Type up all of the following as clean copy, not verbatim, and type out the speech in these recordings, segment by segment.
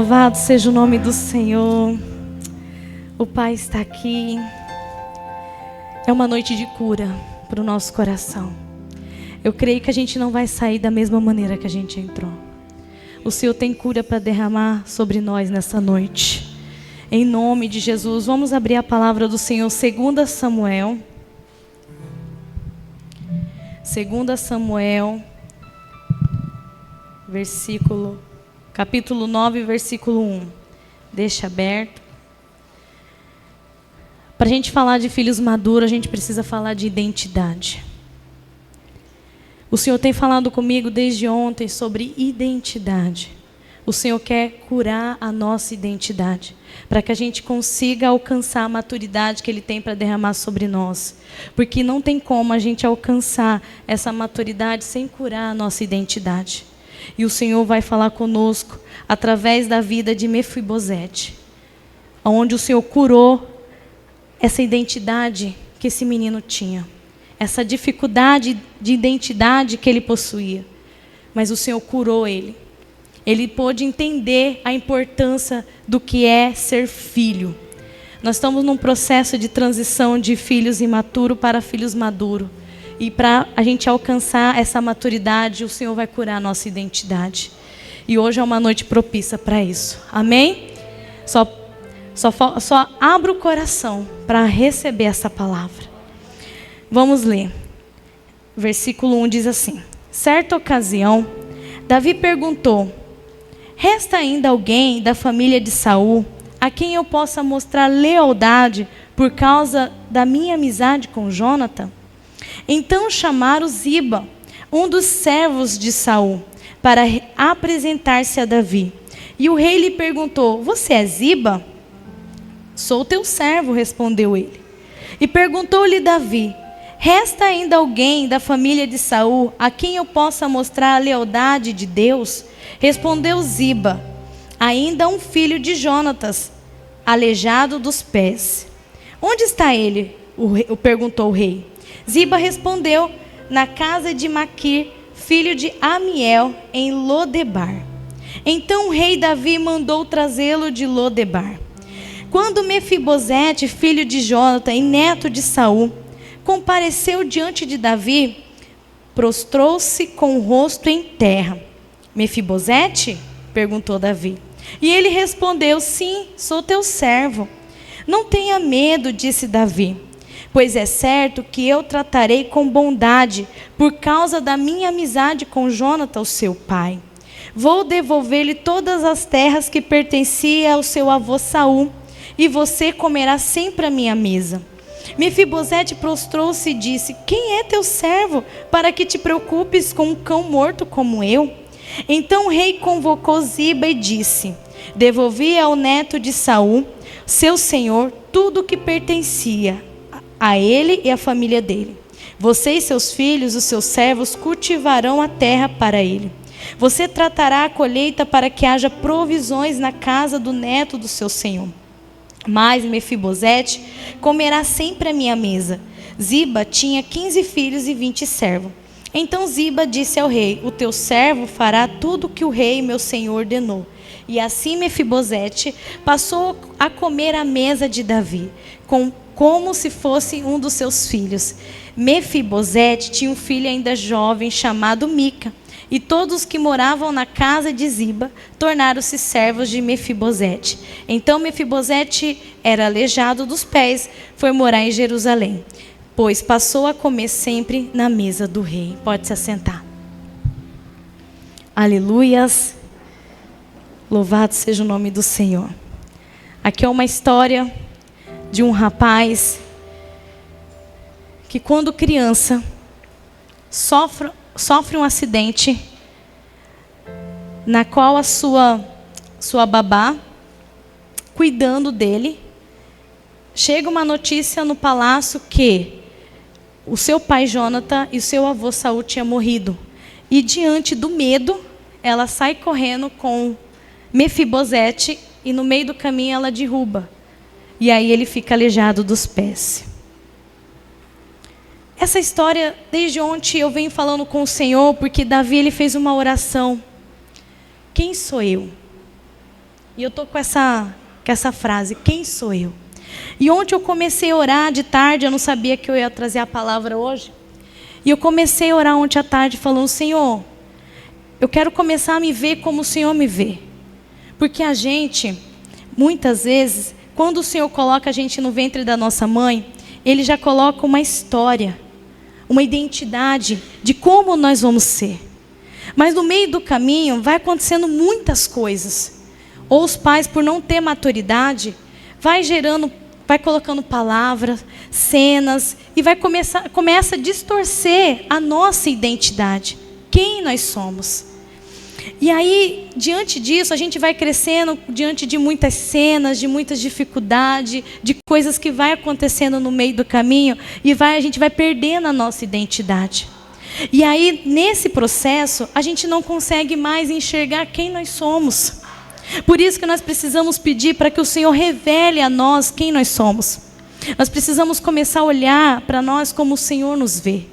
Louvado seja o nome do Senhor. O Pai está aqui. É uma noite de cura para o nosso coração. Eu creio que a gente não vai sair da mesma maneira que a gente entrou. O Senhor tem cura para derramar sobre nós nessa noite. Em nome de Jesus, vamos abrir a palavra do Senhor, 2 Samuel. 2 Samuel, capítulo 9, versículo 1. Deixa aberto. Para a gente falar de filhos maduros, a gente precisa falar de identidade. O Senhor tem falado comigo desde ontem sobre identidade. O Senhor quer curar a nossa identidade, para que a gente consiga alcançar a maturidade que Ele tem para derramar sobre nós. Porque não tem como a gente alcançar essa maturidade sem curar a nossa identidade. E o Senhor vai falar conosco através da vida de Mefibosete, onde o Senhor curou essa identidade que esse menino tinha, essa dificuldade de identidade que ele possuía. Mas o Senhor curou ele. Ele pôde entender a importância do que é ser filho. Nós estamos num processo de transição de filhos imaturos para filhos maduros. E para a gente alcançar essa maturidade, o Senhor vai curar a nossa identidade. E hoje é uma noite propícia para isso. Amém? Só abra o coração para receber essa palavra. Vamos ler. Versículo 1 diz assim: certa ocasião, Davi perguntou: resta ainda alguém da família de Saul a quem eu possa mostrar lealdade por causa da minha amizade com Jonatã? Então chamaram Ziba, um dos servos de Saul, para apresentar-se a Davi. E o rei lhe perguntou: você é Ziba? Sou teu servo, respondeu ele. E perguntou-lhe Davi: resta ainda alguém da família de Saul a quem eu possa mostrar a lealdade de Deus? Respondeu Ziba: ainda um filho de Jonatas, aleijado dos pés. Onde está ele? Perguntou o rei. Ziba respondeu: na casa de Maquir, filho de Amiel, em Lodebar. Então o rei Davi mandou trazê-lo de Lodebar. Quando Mefibosete, filho de Jonatã e neto de Saul, compareceu diante de Davi, prostrou-se com o rosto em terra. Mefibosete? Perguntou Davi. E ele respondeu: sim, sou teu servo. Não tenha medo, disse Davi, pois é certo que eu tratarei com bondade por causa da minha amizade com Jonatã, o seu pai. Vou devolver-lhe todas as terras que pertenciam ao seu avô Saul, e você comerá sempre à minha mesa. Mefibosete prostrou-se e disse: quem é teu servo para que te preocupes com um cão morto como eu? Então o rei convocou Ziba e disse: devolvi ao neto de Saul, seu senhor, tudo o que pertencia a ele e à família dele. Você e seus filhos, os seus servos, cultivarão a terra para ele. Você tratará a colheita para que haja provisões na casa do neto do seu senhor. Mas Mefibosete comerá sempre à minha mesa. Ziba tinha 15 filhos e 20 servos. Então Ziba disse ao rei: o teu servo fará tudo o que o rei, meu senhor, ordenou. E assim Mefibosete passou a comer à mesa de Davi, como se fosse um dos seus filhos. Mefibosete tinha um filho ainda jovem chamado Mica. E todos os que moravam na casa de Ziba tornaram-se servos de Mefibosete. Então Mefibosete era aleijado dos pés, foi morar em Jerusalém, pois passou a comer sempre na mesa do rei. Pode se assentar. Aleluias. Louvado seja o nome do Senhor. Aqui é uma história de um rapaz que, quando criança, sofre um acidente na qual a sua babá, cuidando dele, chega uma notícia no palácio que o seu pai Jonatã e o seu avô Saul tinham morrido. E diante do medo, ela sai correndo com Mefibosete e no meio do caminho ela derruba. E aí ele fica aleijado dos pés. Essa história, desde ontem eu venho falando com o Senhor, porque Davi ele fez uma oração. Quem sou eu? E eu estou com essa frase, quem sou eu? E ontem eu comecei a orar de tarde, eu não sabia que eu ia trazer a palavra hoje. E eu comecei a orar ontem à tarde falando, Senhor, eu quero começar a me ver como o Senhor me vê. Porque a gente, muitas vezes, quando o Senhor coloca a gente no ventre da nossa mãe, Ele já coloca uma história, uma identidade de como nós vamos ser. Mas no meio do caminho vai acontecendo muitas coisas. Ou os pais, por não ter maturidade, vai colocando palavras, cenas, e começa a distorcer a nossa identidade. Quem nós somos. E aí, diante disso, a gente vai crescendo diante de muitas cenas, de muitas dificuldades, de coisas que vai acontecendo no meio do caminho, e a gente vai perdendo a nossa identidade. E aí, nesse processo, a gente não consegue mais enxergar quem nós somos. Por isso que nós precisamos pedir para que o Senhor revele a nós quem nós somos. Nós precisamos começar a olhar para nós como o Senhor nos vê.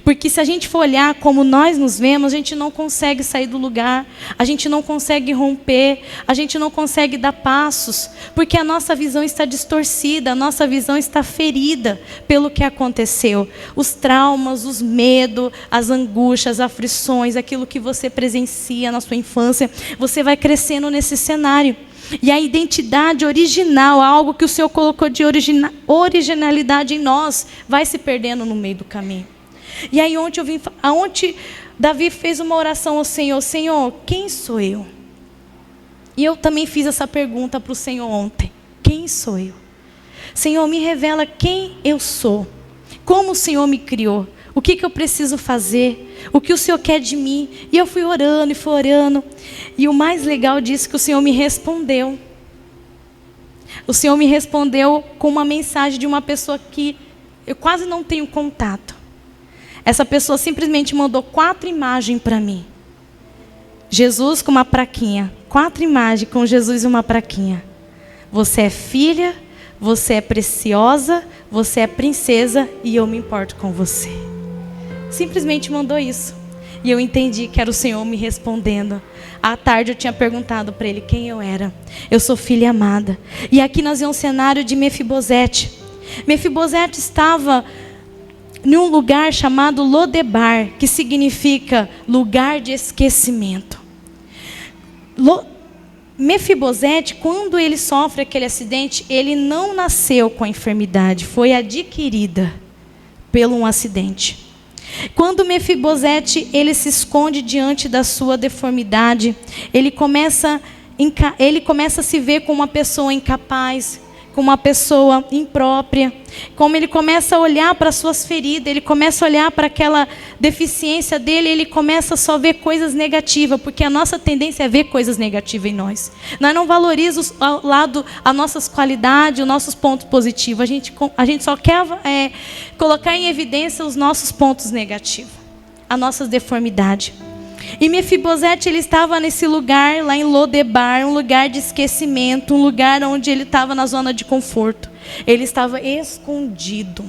Porque se a gente for olhar como nós nos vemos, a gente não consegue sair do lugar, a gente não consegue romper, a gente não consegue dar passos, porque a nossa visão está distorcida, a nossa visão está ferida pelo que aconteceu. Os traumas, os medos, as angústias, as aflições, aquilo que você presencia na sua infância, você vai crescendo nesse cenário. E a identidade original, algo que o Senhor colocou de originalidade em nós, vai se perdendo no meio do caminho. E aí ontem Davi fez uma oração ao Senhor, Senhor, quem sou eu? E eu também fiz essa pergunta para o Senhor ontem, quem sou eu? Senhor, me revela quem eu sou, como o Senhor me criou, o que eu preciso fazer, o que o Senhor quer de mim. E eu fui orando, e o mais legal disso é que o Senhor me respondeu. O Senhor me respondeu com uma mensagem de uma pessoa que eu quase não tenho contato. Essa pessoa simplesmente mandou 4 imagens para mim. Jesus com uma plaquinha. 4 imagens com Jesus e uma plaquinha. Você é filha, você é preciosa, você é princesa e eu me importo com você. Simplesmente mandou isso. E eu entendi que era o Senhor me respondendo. À tarde eu tinha perguntado para ele quem eu era. Eu sou filha amada. E aqui nós vemos um cenário de Mefibosete. Mefibosete estava em um lugar chamado Lodebar, que significa lugar de esquecimento. Mefibosete, quando ele sofre aquele acidente, ele não nasceu com a enfermidade, foi adquirida por um acidente. Quando Mefibosete ele se esconde diante da sua deformidade, ele começa a se ver como uma pessoa incapaz, como uma pessoa imprópria, como ele começa a olhar para as suas feridas, ele começa a olhar para aquela deficiência dele, ele começa a só ver coisas negativas, porque a nossa tendência é ver coisas negativas em nós. Nós não valorizamos ao lado as nossas qualidades, os nossos pontos positivos, a gente só quer colocar em evidência os nossos pontos negativos, as nossas deformidades. E Mefibosete, ele estava nesse lugar lá em Lodebar, um lugar de esquecimento, um lugar onde ele estava na zona de conforto. Ele estava escondido.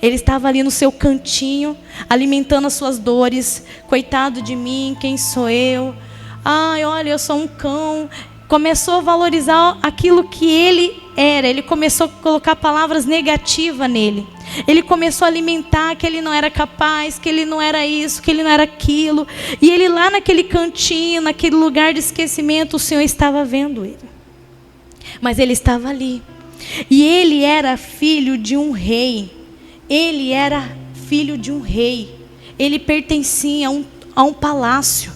Ele estava ali no seu cantinho, alimentando as suas dores. Coitado de mim, quem sou eu? Ai, olha, eu sou um cão. Começou a valorizar aquilo que ele era. Ele começou a colocar palavras negativas nele. Ele começou a alimentar que ele não era capaz, que ele não era isso, que ele não era aquilo. E ele lá naquele cantinho, naquele lugar de esquecimento, o Senhor estava vendo ele. Mas ele estava ali. E ele era filho de um rei. Ele era filho de um rei. Ele pertencia a um palácio.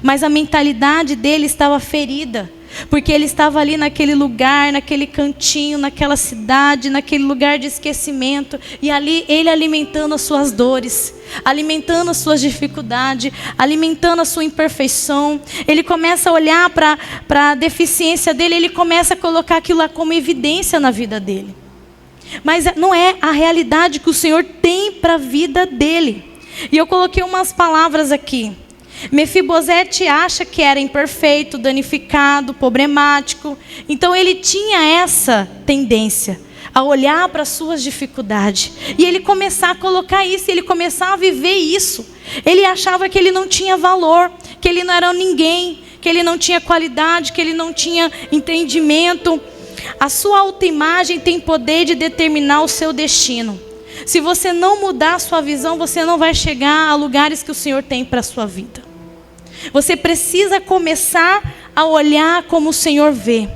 Mas a mentalidade dele estava ferida. Porque ele estava ali naquele lugar, naquele cantinho, naquela cidade, naquele lugar de esquecimento. E ali ele alimentando as suas dores, alimentando as suas dificuldades, alimentando a sua imperfeição. Ele começa a olhar para a deficiência dele, ele começa a colocar aquilo lá como evidência na vida dele. Mas não é a realidade que o Senhor tem para a vida dele. E eu coloquei umas palavras aqui. Mefibosete acha que era imperfeito, danificado, problemático. Então ele tinha essa tendência a olhar para as suas dificuldades. E ele começar a colocar isso, ele começar a viver isso. Ele achava que ele não tinha valor, que ele não era ninguém, que que ele não tinha qualidade, que ele não tinha entendimento. A sua autoimagem tem poder de determinar o seu destino. Se você não mudar a sua visão, você não vai chegar a lugares que o Senhor tem para a sua vida. Você precisa começar a olhar como o Senhor vê.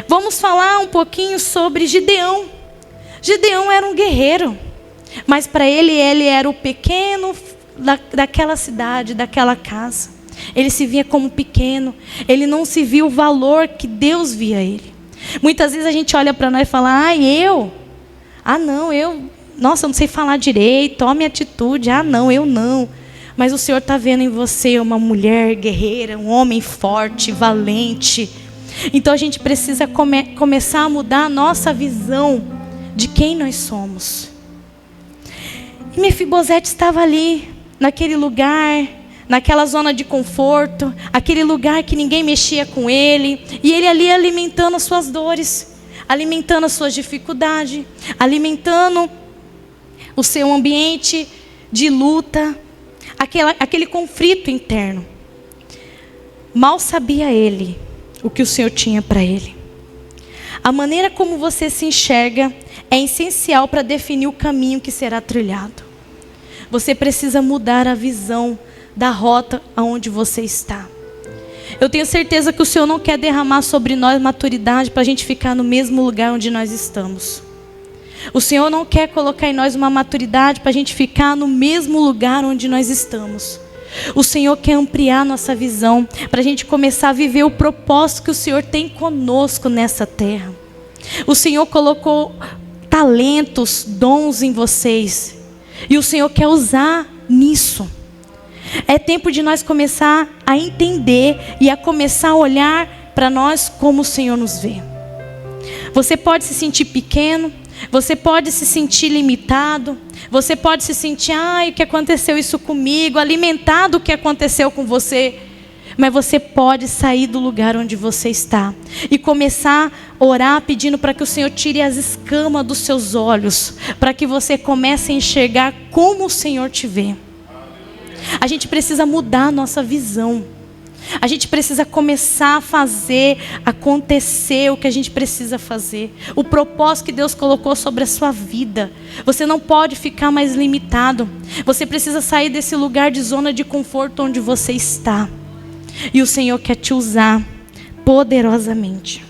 Vamos falar um pouquinho sobre Gideão. Gideão era um guerreiro, mas para ele era o pequeno daquela cidade, daquela casa. Ele se via como pequeno, ele não se via o valor que Deus via ele. Muitas vezes a gente olha para nós e fala, nossa, eu não sei falar direito, tome atitude, eu não. Mas o Senhor está vendo em você uma mulher guerreira, um homem forte, valente. Então a gente precisa começar a mudar a nossa visão de quem nós somos. E Mefibosete estava ali, naquele lugar, naquela zona de conforto, aquele lugar que ninguém mexia com ele, e ele ali alimentando as suas dores, alimentando as suas dificuldades, alimentando o seu ambiente de luta, aquele conflito interno. Mal sabia ele o que o Senhor tinha para ele. A maneira como você se enxerga é essencial para definir o caminho que será trilhado. Você precisa mudar a visão da rota aonde você está. Eu tenho certeza que o Senhor não quer derramar sobre nós maturidade para a gente ficar no mesmo lugar onde nós estamos. O Senhor não quer colocar em nós uma maturidade para a gente ficar no mesmo lugar onde nós estamos. O Senhor quer ampliar nossa visão para a gente começar a viver o propósito que o Senhor tem conosco nessa terra. O Senhor colocou talentos, dons em vocês, e o Senhor quer usar nisso. É tempo de nós começar a entender e a começar a olhar para nós como o Senhor nos vê. Você pode se sentir pequeno, você pode se sentir limitado, você pode se sentir, o que aconteceu isso comigo, alimentado o que aconteceu com você. Mas você pode sair do lugar onde você está e começar a orar pedindo para que o Senhor tire as escamas dos seus olhos, para que você comece a enxergar como o Senhor te vê. A gente precisa mudar a nossa visão. A gente precisa começar a fazer acontecer o que a gente precisa fazer. O propósito que Deus colocou sobre a sua vida. Você não pode ficar mais limitado. Você precisa sair desse lugar de zona de conforto onde você está. E o Senhor quer te usar poderosamente.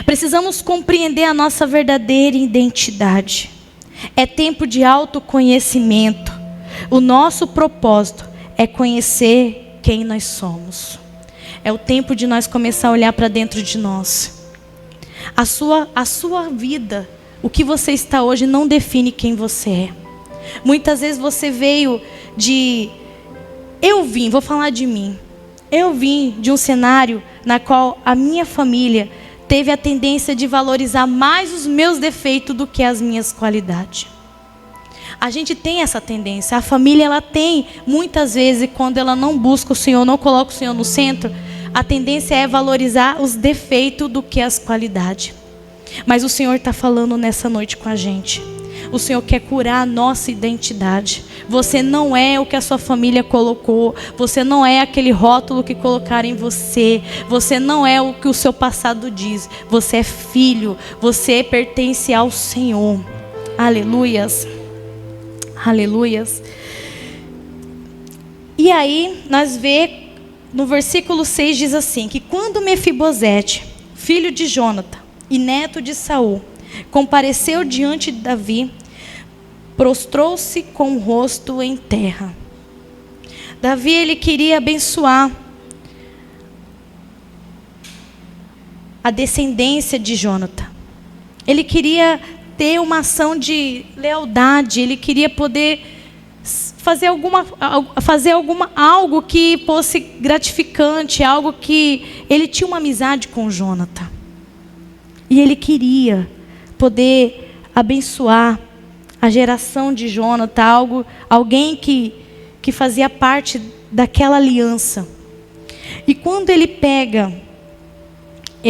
Precisamos compreender a nossa verdadeira identidade. É tempo de autoconhecimento. O nosso propósito é conhecer quem nós somos. É o tempo de nós começar a olhar para dentro de nós. A sua vida, o que você está hoje, não define quem você é. Muitas vezes você veio vou falar de mim. Eu vim de um cenário na qual a minha família teve a tendência de valorizar mais os meus defeitos do que as minhas qualidades. A gente tem essa tendência. A família, ela tem, muitas vezes, quando ela não busca o Senhor, não coloca o Senhor no centro, a tendência é valorizar os defeitos do que as qualidades. Mas o Senhor está falando nessa noite com a gente. O Senhor quer curar a nossa identidade. Você não é o que a sua família colocou. Você não é aquele rótulo que colocaram em você. Você não é o que o seu passado diz. Você é filho. Você pertence ao Senhor. Aleluias. Aleluias. E aí nós vemos no versículo 6 diz assim, que quando Mefibosete, filho de Jonatã e neto de Saul, compareceu diante de Davi, prostrou-se com o rosto em terra. Davi, ele queria abençoar a descendência de Jonatã. Ele queria ter uma ação de lealdade, ele queria poder fazer algo que fosse gratificante, algo que ele tinha uma amizade com Jonatã. E ele queria poder abençoar a geração de Jonatã, alguém que fazia parte daquela aliança. E quando ele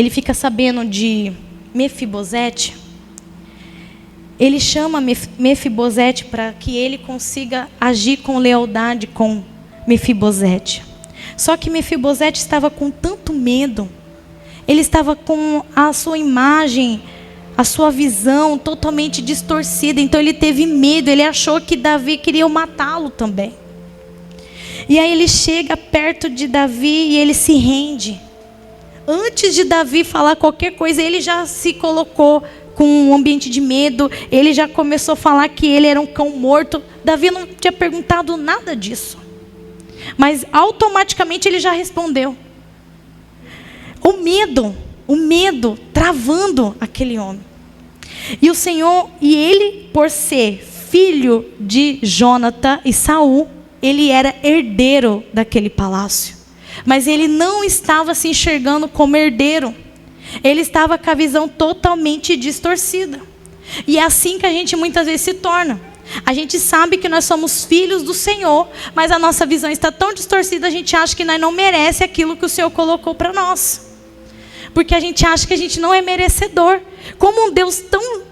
fica sabendo de Mefibosete, ele chama Mefibosete para que ele consiga agir com lealdade com Mefibosete. Só que Mefibosete estava com tanto medo, ele estava com a sua imagem, a sua visão totalmente distorcida. Então ele teve medo, ele achou que Davi queria matá-lo também. E aí ele chega perto de Davi e ele se rende. Antes de Davi falar qualquer coisa, ele já se colocou com um ambiente de medo. Ele já começou a falar que ele era um cão morto. Davi não tinha perguntado nada disso, mas automaticamente ele já respondeu. O medo travando aquele homem. E o Senhor, e ele, por ser filho de Jonatã e Saul, ele era herdeiro daquele palácio. Mas ele não estava se enxergando como herdeiro. Ele estava com a visão totalmente distorcida. E é assim que a gente muitas vezes se torna. A gente sabe que nós somos filhos do Senhor, mas a nossa visão está tão distorcida, a gente acha que nós não merece aquilo que o Senhor colocou para nós. Porque a gente acha que a gente não é merecedor. Como um Deus tão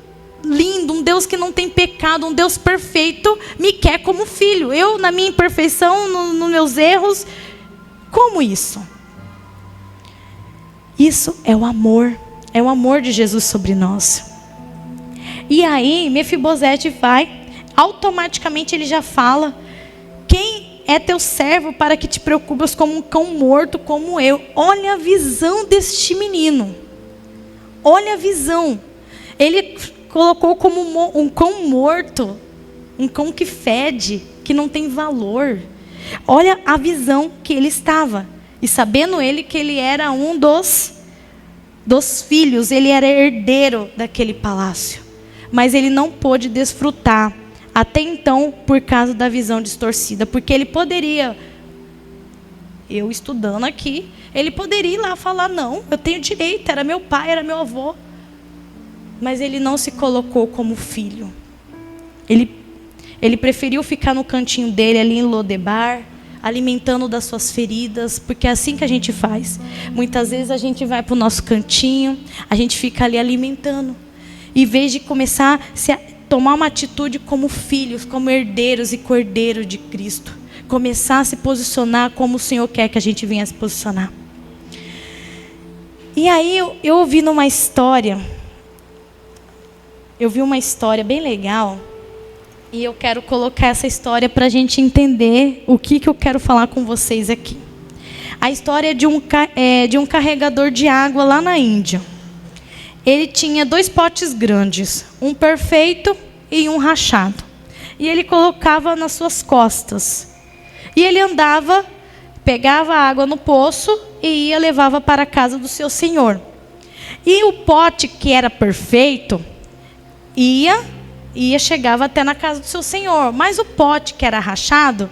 lindo, um Deus que não tem pecado, um Deus perfeito, me quer como filho. Eu, na minha imperfeição, nos meus erros, como isso? Isso é o amor de Jesus sobre nós. E aí, Mefibosete vai, automaticamente ele já fala: quem é teu servo para que te preocupas como um cão morto como eu? Olha a visão deste menino. Olha a visão. Ele colocou como um cão morto, um cão que fede, que não tem valor. Olha a visão que ele estava. E sabendo ele que ele era um dos filhos, ele era herdeiro daquele palácio. Mas ele não pôde desfrutar até então por causa da visão distorcida. Porque ele poderia, eu estudando aqui, ele poderia ir lá falar: não, eu tenho direito, era meu pai, era meu avô. Mas ele não se colocou como filho. Ele preferiu ficar no cantinho dele ali em Lodebar, alimentando das suas feridas, porque é assim que a gente faz. Muitas vezes a gente vai para o nosso cantinho, a gente fica ali alimentando, em vez de começar a tomar uma atitude como filhos, como herdeiros e cordeiros de Cristo. Começar a se posicionar como o Senhor quer que a gente venha se posicionar. E aí eu ouvi uma história bem legal, e eu quero colocar essa história para a gente entender o que eu quero falar com vocês aqui. A história é de um carregador de água lá na Índia. Ele tinha 2 potes grandes, um perfeito e um rachado. E ele colocava nas suas costas. E ele andava, pegava água no poço e levava para a casa do seu senhor. E o pote que era perfeito chegava até na casa do seu senhor. Mas o pote que era rachado,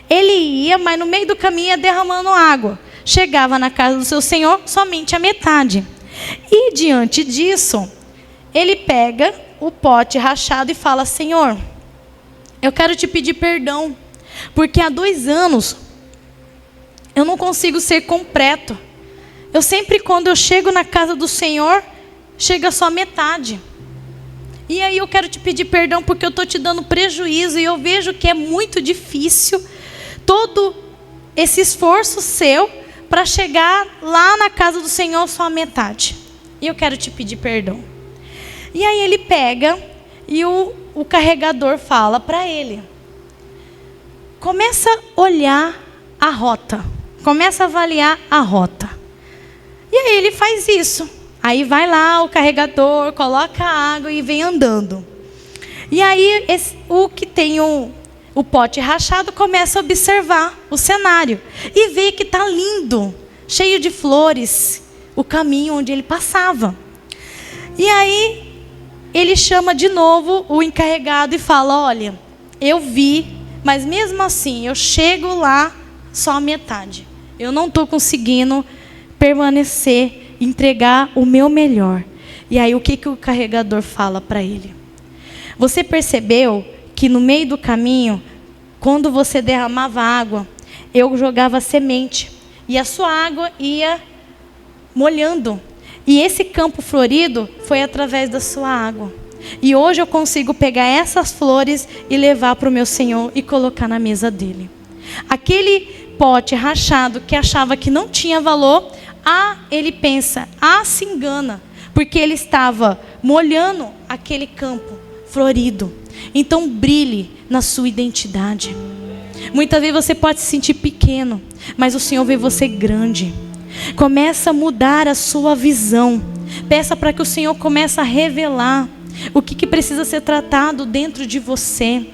ele ia, mas no meio do caminho ia derramando água. Chegava na casa do seu senhor somente a metade. E diante disso, ele pega o pote rachado e fala: Senhor, eu quero te pedir perdão, porque há 2 anos eu não consigo ser completo. Eu sempre, quando eu chego na casa do Senhor, chega só a metade. E aí eu quero te pedir perdão porque eu estou te dando prejuízo e eu vejo que é muito difícil todo esse esforço seu para chegar lá na casa do Senhor só a metade. E eu quero te pedir perdão. E aí ele pega e o carregador fala para ele: começa a olhar a rota, começa a avaliar a rota. E aí ele faz isso. Aí vai lá o carregador, coloca a água e vem andando. E aí o que tem o pote rachado começa a observar o cenário. E vê que está lindo, cheio de flores, o caminho onde ele passava. E aí ele chama de novo o encarregado e fala: olha, eu vi, mas mesmo assim eu chego lá só a metade. Eu não estou conseguindo permanecer, entregar o meu melhor. E aí o que o carregador fala para ele? Você percebeu que no meio do caminho, quando você derramava água, eu jogava semente e a sua água ia molhando. E esse campo florido foi através da sua água. E hoje eu consigo pegar essas flores e levar para o meu Senhor e colocar na mesa dele. Aquele pote rachado que achava que não tinha valor, ele pensa, se engana, porque ele estava molhando aquele campo florido. Então brilhe na sua identidade. Muitas vezes você pode se sentir pequeno, mas o Senhor vê você grande. Começa a mudar a sua visão. Peça para que o Senhor comece a revelar o que precisa ser tratado dentro de você.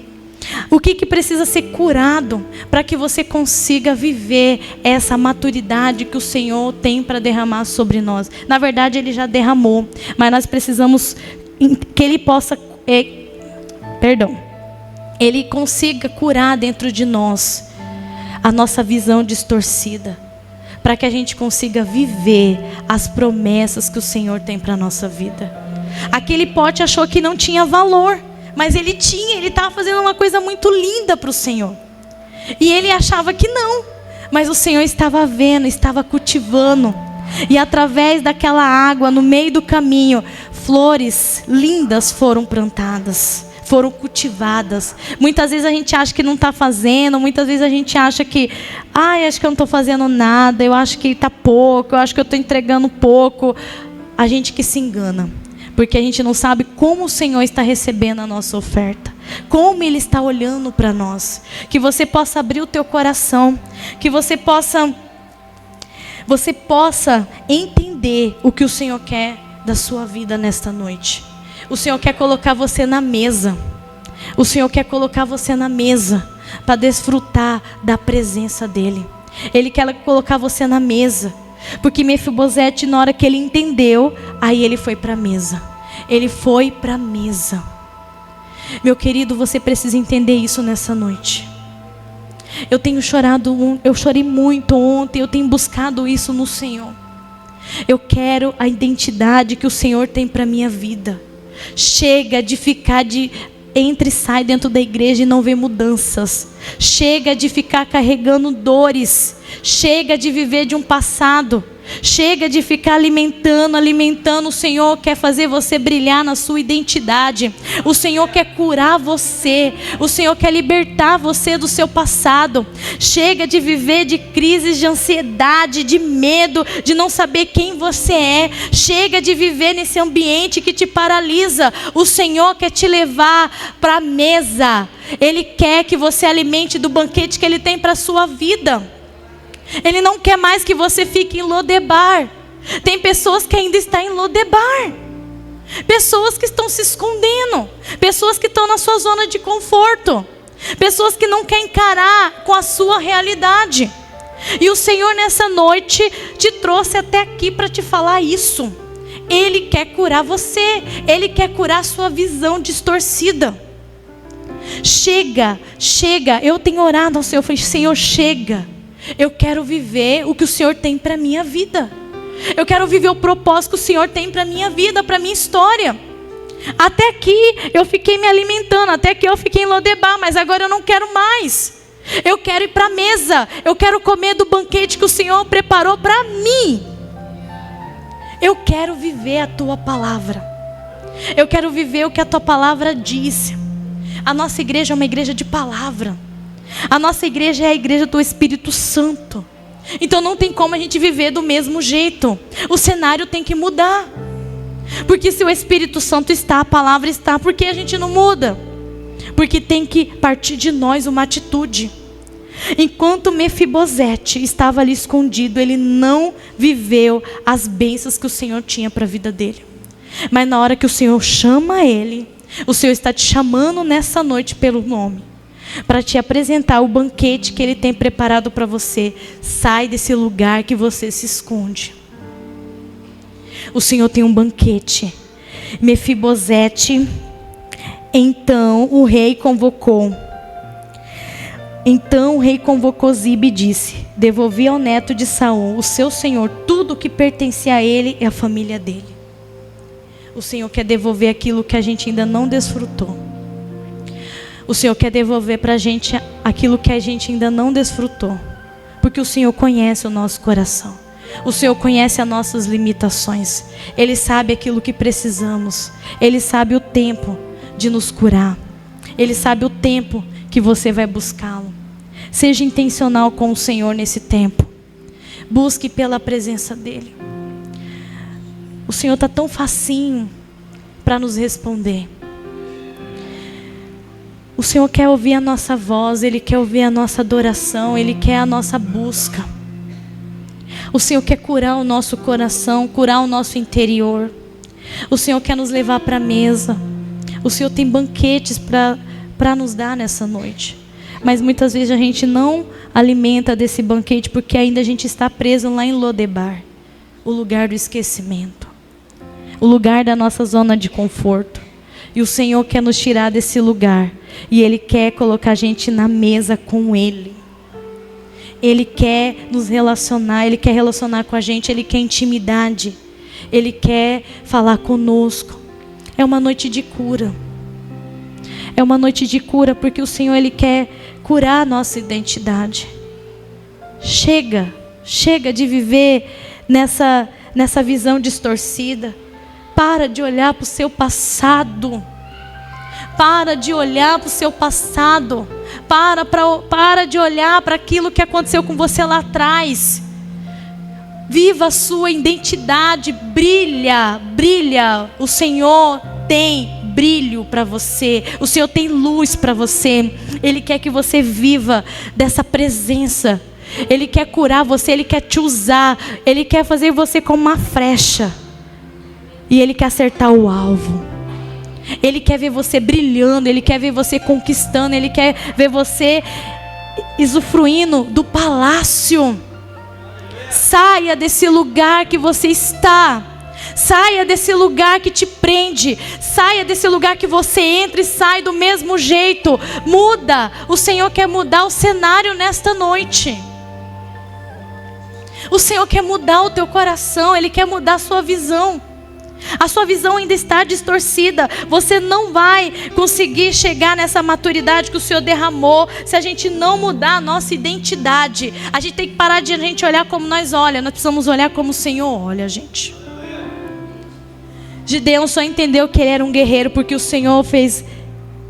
O que precisa ser curado para que você consiga viver essa maturidade que o Senhor tem para derramar sobre nós. Na verdade, Ele já derramou, mas nós precisamos que Ele possa, Ele consiga curar dentro de nós a nossa visão distorcida, para que a gente consiga viver as promessas que o Senhor tem para a nossa vida. Aquele pote achou que não tinha valor, mas ele estava fazendo uma coisa muito linda para o Senhor. E ele achava que não, mas o Senhor estava vendo, estava cultivando. E através daquela água, no meio do caminho, flores lindas foram plantadas, foram cultivadas. Muitas vezes a gente acha que não está fazendo, muitas vezes a gente acha que, acho que eu não estou fazendo nada, eu acho que está pouco, eu acho que eu estou entregando pouco. A gente que se engana. Porque a gente não sabe como o Senhor está recebendo a nossa oferta. Como Ele está olhando para nós. Que você possa abrir o teu coração. Que você possa entender o que o Senhor quer da sua vida nesta noite. O Senhor quer colocar você na mesa. O Senhor quer colocar você na mesa para desfrutar da presença dEle. Ele quer colocar você na mesa. Porque Mefibosete, na hora que ele entendeu, aí ele foi para a mesa. Ele foi para a mesa. Meu querido, você precisa entender isso nessa noite. Eu tenho chorado, eu chorei muito ontem, eu tenho buscado isso no Senhor. Eu quero a identidade que o Senhor tem para a minha vida. Chega de ficar entra e sai dentro da igreja e não vê mudanças. Chega de ficar carregando dores. Chega de viver de um passado. Chega de ficar alimentando. O Senhor quer fazer você brilhar na sua identidade. O Senhor quer curar você. O Senhor quer libertar você do seu passado. Chega de viver de crises de ansiedade, de medo, de não saber quem você é. Chega de viver nesse ambiente que te paralisa. O Senhor quer te levar para a mesa. Ele quer que você alimente do banquete que Ele tem para a sua vida. Ele não quer mais que você fique em Lodebar. Tem pessoas que ainda estão em Lodebar. Pessoas que estão se escondendo. Pessoas que estão na sua zona de conforto. Pessoas que não querem encarar com a sua realidade. E o Senhor nessa noite te trouxe até aqui para te falar isso. Ele quer curar você. Ele quer curar a sua visão distorcida. Chega. Eu tenho orado ao Senhor. Eu falei, Senhor, chega. Eu quero viver o que o Senhor tem para a minha vida. Eu quero viver o propósito que o Senhor tem para a minha vida, para a minha história. Até aqui eu fiquei me alimentando, até aqui eu fiquei em Lodebar, mas agora eu não quero mais. Eu quero ir para a mesa, eu quero comer do banquete que o Senhor preparou para mim. Eu quero viver a Tua palavra. Eu quero viver o que a Tua palavra diz. A nossa igreja é uma igreja de palavra. A nossa igreja é a igreja do Espírito Santo. Então não tem como a gente viver do mesmo jeito. O cenário tem que mudar. Porque se o Espírito Santo está, a palavra está, por que a gente não muda? Porque tem que partir de nós uma atitude. Enquanto Mefibosete estava ali escondido, ele não viveu as bênçãos que o Senhor tinha para a vida dele. Mas na hora que o Senhor chama ele, o Senhor está te chamando nessa noite pelo nome, para te apresentar o banquete que Ele tem preparado para você. Sai desse lugar que você se esconde. O Senhor tem um banquete. Mefibosete, então o rei convocou Ziba e disse: devolvi ao neto de Saul, o seu senhor, tudo o que pertencia a ele e à família dele. O Senhor quer devolver aquilo que a gente ainda não desfrutou. O Senhor quer devolver para a gente aquilo que a gente ainda não desfrutou. Porque o Senhor conhece o nosso coração. O Senhor conhece as nossas limitações. Ele sabe aquilo que precisamos. Ele sabe o tempo de nos curar. Ele sabe o tempo que você vai buscá-lo. Seja intencional com o Senhor nesse tempo. Busque pela presença dEle. O Senhor está tão facinho para nos responder. O Senhor quer ouvir a nossa voz, Ele quer ouvir a nossa adoração, Ele quer a nossa busca. O Senhor quer curar o nosso coração, curar o nosso interior. O Senhor quer nos levar para a mesa. O Senhor tem banquetes para nos dar nessa noite. Mas muitas vezes a gente não alimenta desse banquete porque ainda a gente está preso lá em Lodebar, o lugar do esquecimento, o lugar da nossa zona de conforto. E o Senhor quer nos tirar desse lugar. E Ele quer colocar a gente na mesa com Ele. Ele quer nos relacionar, Ele quer relacionar com a gente, Ele quer intimidade. Ele quer falar conosco. É uma noite de cura. É uma noite de cura porque o Senhor, Ele quer curar a nossa identidade. Chega de viver nessa visão distorcida. Para de olhar para o seu passado. Para de olhar para o seu passado. Para de olhar para aquilo que aconteceu com você lá atrás. Viva a sua identidade. Brilha. O Senhor tem brilho para você. O Senhor tem luz para você. Ele quer que você viva dessa presença. Ele quer curar você. Ele quer te usar. Ele quer fazer você como uma flecha. E Ele quer acertar o alvo. Ele quer ver você brilhando. Ele quer ver você conquistando. Ele quer ver você usufruindo do palácio. Saia desse lugar que você está. Saia desse lugar que te prende. Saia desse lugar que você entra e sai do mesmo jeito. Muda. O Senhor quer mudar o cenário nesta noite. O Senhor quer mudar o teu coração. Ele quer mudar a sua visão. A sua visão ainda está distorcida. Você não vai conseguir chegar nessa maturidade que o Senhor derramou se a gente não mudar a nossa identidade. A gente tem que parar de a gente olhar como nós olhamos. Nós precisamos olhar como o Senhor olha, gente. Gideão só entendeu que ele era um guerreiro porque o Senhor fez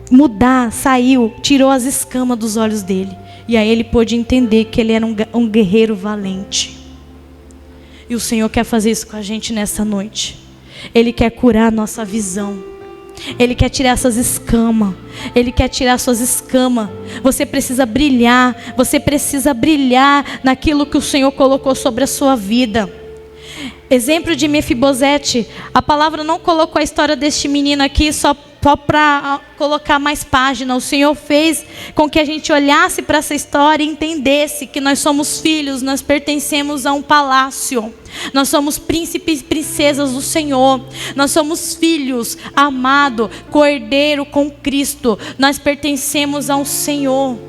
mudar, saiu, tirou as escamas dos olhos dele. E aí ele pôde entender que ele era um guerreiro valente. E o Senhor quer fazer isso com a gente nessa noite. Ele quer curar a nossa visão. Ele quer tirar essas escamas. Ele quer tirar suas escamas. Você precisa brilhar. Você precisa brilhar naquilo que o Senhor colocou sobre a sua vida. Exemplo de Mefibosete. A palavra não colocou a história deste menino aqui só para colocar mais página. O Senhor fez com que a gente olhasse para essa história e entendesse que nós somos filhos, nós pertencemos a um palácio. Nós somos príncipes e princesas do Senhor. Nós somos filhos, amado, cordeiro com Cristo. Nós pertencemos ao Senhor.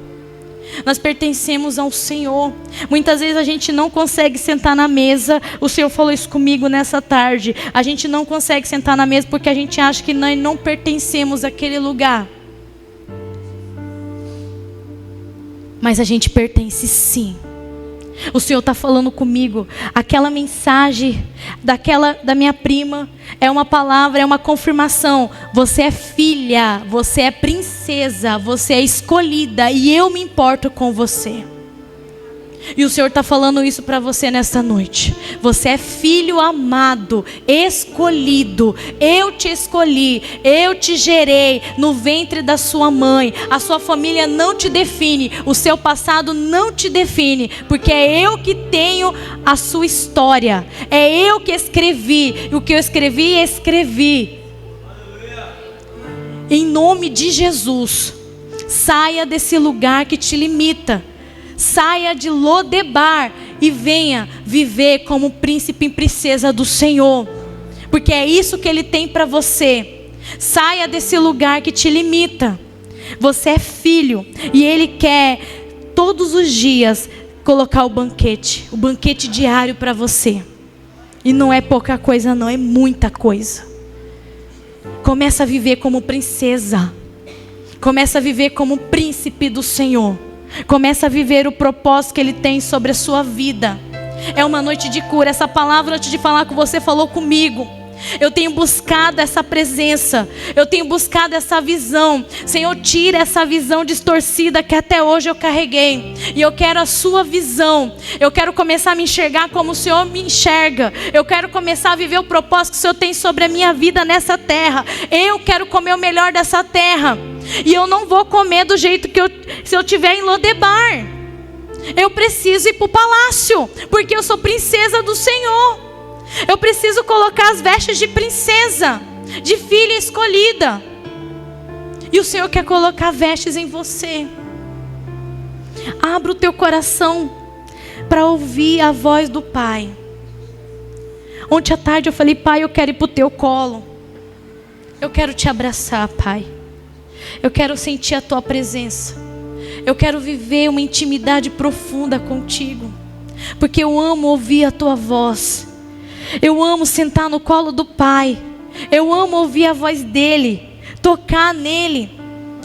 Nós pertencemos ao Senhor. Muitas vezes a gente não consegue sentar na mesa. O Senhor falou isso comigo nessa tarde. A gente não consegue sentar na mesa porque a gente acha que nós não pertencemos àquele lugar. Mas a gente pertence sim. O Senhor está falando comigo. Aquela mensagem da minha prima é uma palavra, é uma confirmação. Você é filha, você é princesa, você é escolhida e eu me importo com você. E o Senhor está falando isso para você nesta noite. Você é filho amado, escolhido. Eu te escolhi, eu te gerei no ventre da sua mãe. A sua família não te define, o seu passado não te define, porque é eu que tenho a sua história. É eu que escrevi, e o que eu escrevi. Em nome de Jesus, saia desse lugar que te limita. Saia de Lodebar e venha viver como príncipe e princesa do Senhor. Porque é isso que Ele tem para você. Saia desse lugar que te limita. Você é filho e Ele quer todos os dias colocar o banquete diário para você. E não é pouca coisa não, é muita coisa. Começa a viver como princesa. Começa a viver como príncipe do Senhor. Começa a viver o propósito que Ele tem sobre a sua vida. É uma noite de cura. Essa palavra, antes de falar com você, falou comigo. Eu tenho buscado essa presença. Eu tenho buscado essa visão. Senhor, tira essa visão distorcida que até hoje eu carreguei. E eu quero a sua visão. Eu quero começar a me enxergar como o Senhor me enxerga. Eu quero começar a viver o propósito que o Senhor tem sobre a minha vida nessa terra. Eu quero comer o melhor dessa terra. E eu não vou comer do jeito que se eu estiver em Lodebar. Eu preciso ir para o palácio, porque eu sou princesa do Senhor. Eu preciso colocar as vestes de princesa, de filha escolhida. E o Senhor quer colocar vestes em você. Abra o teu coração para ouvir a voz do Pai. Ontem à tarde eu falei: Pai, eu quero ir para o teu colo. Eu quero te abraçar, Pai. Eu quero sentir a tua presença. Eu quero viver uma intimidade profunda contigo, porque eu amo ouvir a tua voz. Eu amo sentar no colo do Pai. Eu amo ouvir a voz dEle, tocar nele,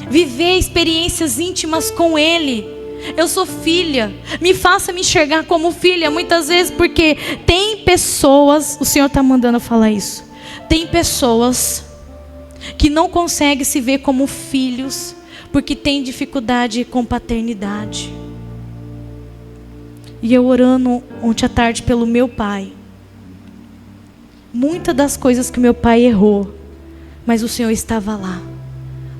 viver experiências íntimas com Ele. Eu sou filha. Me faça me enxergar como filha. Muitas vezes, porque tem pessoas, o Senhor está mandando eu falar isso. Tem pessoas que não conseguem se ver como filhos, porque tem dificuldade com paternidade. E eu orando ontem à tarde pelo meu pai. Muitas das coisas que meu pai errou, mas o Senhor estava lá.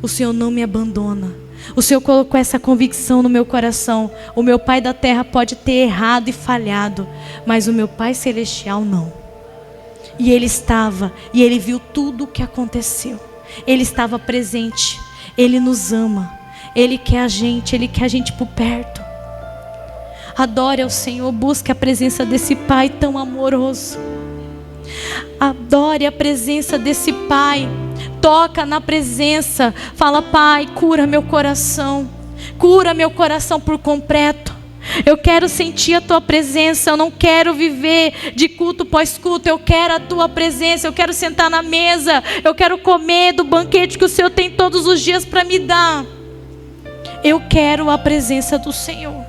O Senhor não me abandona. O Senhor colocou essa convicção no meu coração. O meu pai da terra pode ter errado e falhado, mas o meu pai celestial não. E ele estava, e ele viu tudo o que aconteceu. Ele estava presente. Ele nos ama. Ele quer a gente por perto. Adore ao Senhor, busque a presença desse Pai tão amoroso. Adore a presença desse Pai. Toca na presença. Fala: Pai, cura meu coração. Cura meu coração por completo. Eu quero sentir a tua presença. Eu não quero viver de culto pós culto. Eu quero a tua presença. Eu quero sentar na mesa. Eu quero comer do banquete que o Senhor tem todos os dias para me dar. Eu quero a presença do Senhor.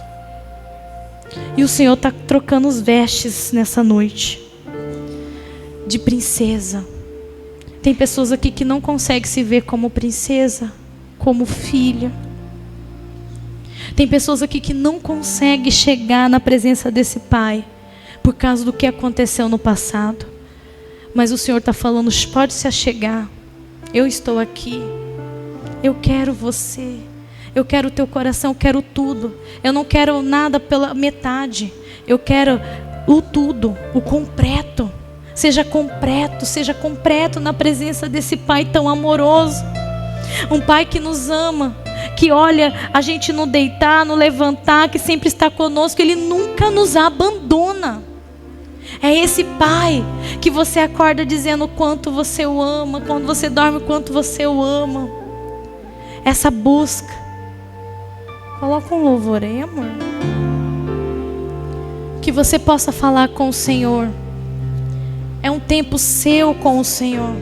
E o Senhor está trocando os vestes nessa noite de princesa. Tem pessoas aqui que não conseguem se ver como princesa, como filha. Tem pessoas aqui que não conseguem chegar na presença desse Pai por causa do que aconteceu no passado. Mas o Senhor está falando: pode se achegar. Eu estou aqui. Eu quero você. Eu quero o teu coração, eu quero tudo. Eu não quero nada pela metade. Eu quero o tudo, o completo. Seja completo na presença desse Pai tão amoroso. Um Pai que nos ama, que olha a gente no deitar, no levantar, que sempre está conosco. Ele nunca nos abandona. É esse Pai que você acorda dizendo o quanto você o ama, quando você dorme o quanto você o ama. Essa busca. Coloca um louvor aí, amor. Que você possa falar com o Senhor. É um tempo seu com o Senhor.